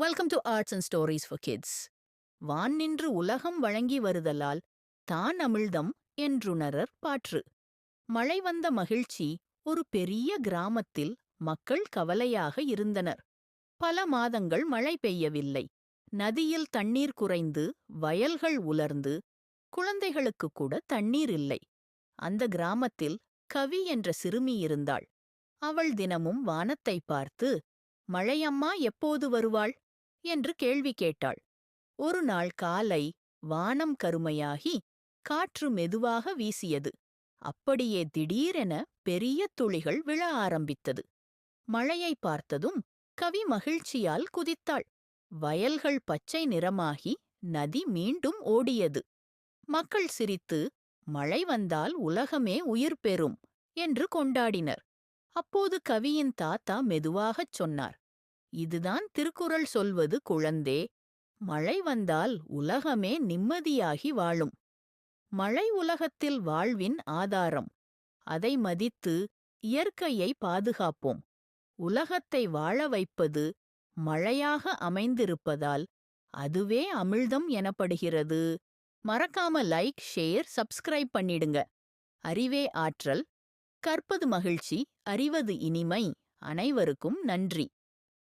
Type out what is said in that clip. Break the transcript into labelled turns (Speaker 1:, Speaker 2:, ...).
Speaker 1: Welcome to arts and stories for kids. வான் நின்று உலகம் வழங்கி வருதலால் தான் அமிழ்தம் என்றுணரற் பாற்று. மழை வந்த மகிழ்ச்சி. ஒரு பெரிய கிராமத்தில் மக்கள் கவலையாக இருந்தனர். பல மாதங்கள் மழை பெய்யவில்லை. நதியில் தண்ணீர் குறைந்து வயல்கள் உலர்ந்து குழந்தைகளுக்கு கூட தண்ணீர் இல்லை. அந்த கிராமத்தில் கவி என்ற சிறுமி இருந்தாள். அவள் தினமும் வானத்தை பார்த்து, மழையம்மா எப்போது வருவாள் என்று கேள்வி கேட்டாள். ஒரு நாள் காலை வானம் கருமையாகி காற்று மெதுவாக வீசியது. அப்படியே திடீரென பெரிய துளிகள் விழ ஆரம்பித்தது. மழையை பார்த்ததும் கவி மகிழ்ச்சியால் குதித்தாள். வயல்கள் பச்சை நிறமாகி நதி மீண்டும் ஓடியது. மக்கள் சிரித்து, மழை வந்தால் உலகமே உயிர் பெறும் என்று கொண்டாடினர். அப்போது கவியின் தாத்தா மெதுவாகச் சொன்னார், இதுதான் திருக்குறள் சொல்வது குழந்தே. மழை வந்தால் உலகமே நிம்மதியாகி வாழும். மழை உலகத்தில் வாழ்வின் ஆதாரம். அதை மதித்து இயற்கையை பாதுகாப்போம். உலகத்தை வாழ வைப்பது மழையாக அமைந்திருப்பதால் அதுவே அமிழ்தம் எனப்படுகிறது. மறக்காம லைக், ஷேர், சப்ஸ்கிரைப் பண்ணிடுங்க. அறிவே ஆற்றல். கற்பது மகிழ்ச்சி, அறிவது இனிமை. அனைவருக்கும் நன்றி.